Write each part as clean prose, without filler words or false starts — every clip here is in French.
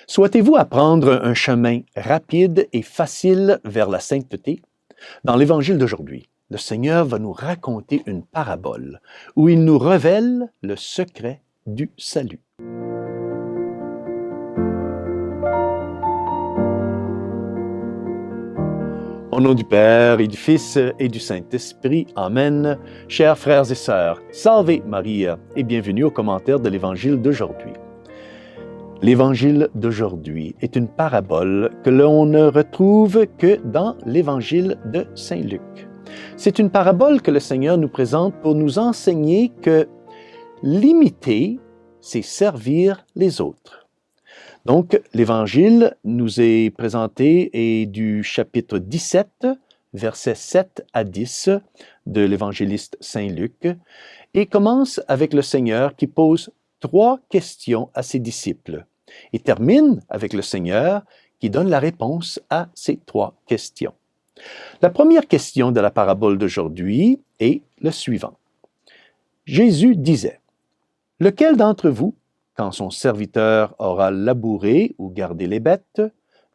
Souhaitez-vous apprendre un chemin rapide et facile vers la sainteté? Dans l'Évangile d'aujourd'hui, le Seigneur va nous raconter une parabole où il nous révèle le secret du salut. Au nom du Père et du Fils et du Saint-Esprit, Amen. Chers frères et sœurs, Salve Maria et bienvenue au commentaire de l'Évangile d'aujourd'hui. L'Évangile d'aujourd'hui est une parabole que l'on ne retrouve que dans l'Évangile de Saint Luc. C'est une parabole que le Seigneur nous présente pour nous enseigner que l'imiter, c'est servir les autres. Donc, l'Évangile nous est présenté et du chapitre 17, versets 7 à 10 de l'Évangéliste Saint Luc, et commence avec le Seigneur qui pose 3 questions à ses disciples et termine avec le Seigneur qui donne la réponse à ces 3 questions. La première question de la parabole d'aujourd'hui est le suivant. Jésus disait, « Lequel d'entre vous, quand son serviteur aura labouré ou gardé les bêtes,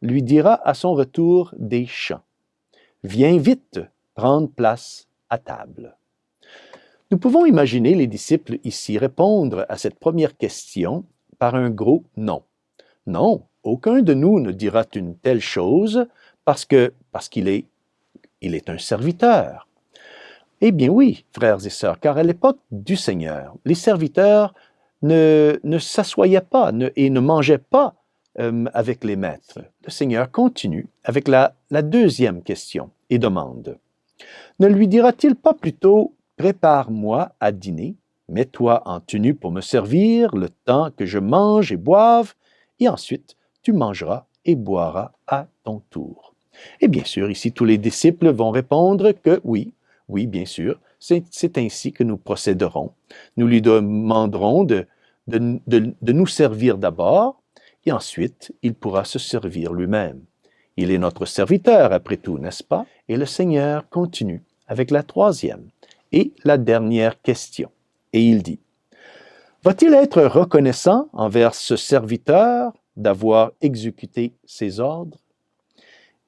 lui dira à son retour des champs, « Viens vite prendre place à table. » Nous pouvons imaginer les disciples ici répondre à cette première question par un gros « non ». Non, aucun de nous ne dira une telle chose parce qu'il est un serviteur. Eh bien oui, frères et sœurs, car à l'époque du Seigneur, les serviteurs ne s'assoyaient pas et ne mangeaient pas avec les maîtres. Le Seigneur continue avec la deuxième question et demande, « Ne lui dira-t-il pas plutôt « Prépare-moi à dîner, mets-toi en tenue pour me servir le temps que je mange et boive, et ensuite tu mangeras et boiras à ton tour. » Et bien sûr, ici, tous les disciples vont répondre que oui, bien sûr, c'est ainsi que nous procéderons. Nous lui demanderons de nous servir d'abord, et ensuite, il pourra se servir lui-même. Il est notre serviteur, après tout, n'est-ce pas? Et le Seigneur continue avec la troisième et la dernière question. Et il dit, « Va-t-il être reconnaissant envers ce serviteur d'avoir exécuté ses ordres? »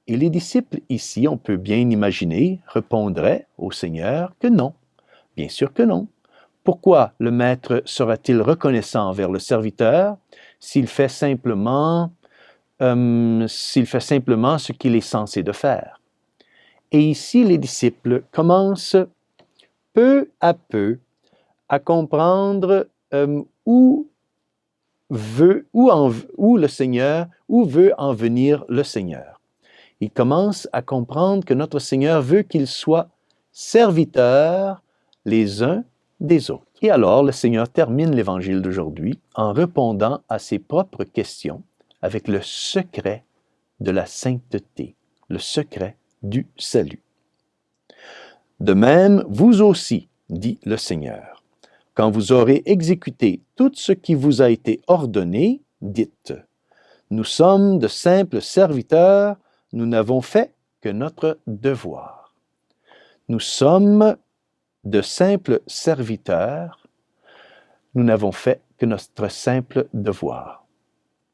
Et les disciples ici, on peut bien imaginer, répondraient au Seigneur que non. Bien sûr que non. Pourquoi le maître sera-t-il reconnaissant envers le serviteur s'il fait simplement ce qu'il est censé de faire? Et ici, les disciples commencent peu à peu à comprendre où veut en venir le Seigneur. Ils commencent à comprendre que notre Seigneur veut qu'ils soient serviteurs les uns des autres. Et alors, le Seigneur termine l'Évangile d'aujourd'hui en répondant à ses propres questions avec le secret de la sainteté, le secret du salut. De même, vous aussi, dit le Seigneur, quand vous aurez exécuté tout ce qui vous a été ordonné, dites, « Nous sommes de simples serviteurs, nous n'avons fait que notre devoir. » Nous sommes de simples serviteurs, nous n'avons fait que notre simple devoir.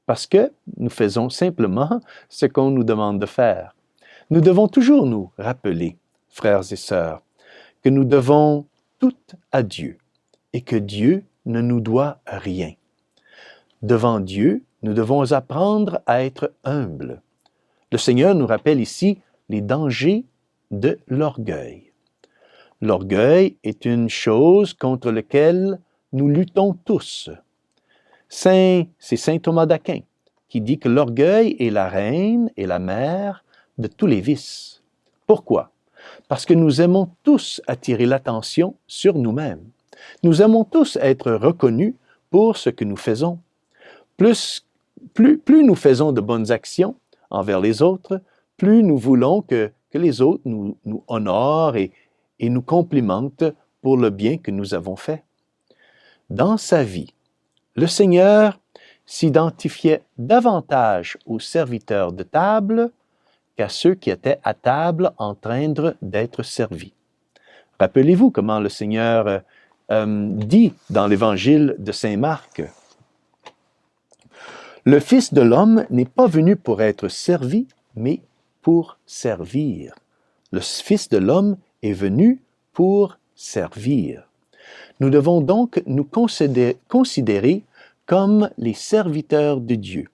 Parce que nous faisons simplement ce qu'on nous demande de faire. Nous devons toujours nous rappeler, frères et sœurs, que nous devons tout à Dieu et que Dieu ne nous doit rien. Devant Dieu, nous devons apprendre à être humbles. Le Seigneur nous rappelle ici les dangers de l'orgueil. L'orgueil est une chose contre laquelle nous luttons tous. C'est saint Thomas d'Aquin qui dit que l'orgueil est la reine et la mère de tous les vices. Pourquoi? Parce que nous aimons tous attirer l'attention sur nous-mêmes. Nous aimons tous être reconnus pour ce que nous faisons. Plus nous faisons de bonnes actions envers les autres, plus nous voulons que les autres nous honorent et nous complimentent pour le bien que nous avons fait. Dans sa vie, le Seigneur s'identifiait davantage aux serviteurs de table qu'à ceux qui étaient à table en train d'être servis. Rappelez-vous comment le Seigneur dit dans l'Évangile de Saint Marc, Le Fils de l'homme n'est pas venu pour être servi, mais pour servir. Le Fils de l'homme est venu pour servir. Nous devons donc nous considérer comme les serviteurs de Dieu.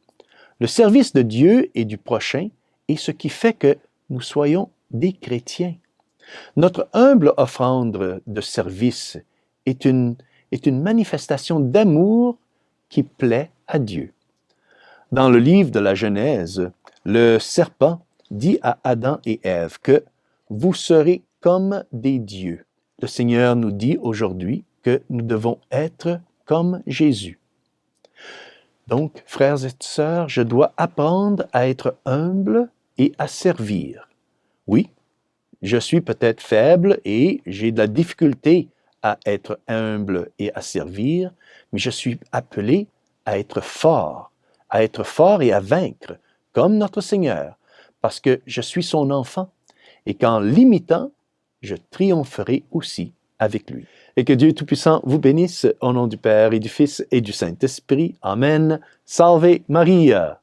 Le service de Dieu et du prochain est ce qui fait que nous soyons des chrétiens. Notre humble offrande de service est une manifestation d'amour qui plaît à Dieu. Dans le livre de la Genèse, le serpent dit à Adam et Ève que « vous serez comme des dieux ». Le Seigneur nous dit aujourd'hui que nous devons être comme Jésus. Donc, frères et sœurs, je dois apprendre à être humble et à servir. Oui, je suis peut-être faible et j'ai de la difficulté à être humble et à servir, mais je suis appelé à être fort et à vaincre, comme notre Seigneur, parce que je suis son enfant et qu'en l'imitant, je triompherai aussi avec lui. Et que Dieu Tout-Puissant vous bénisse au nom du Père et du Fils et du Saint-Esprit. Amen. Salve Maria!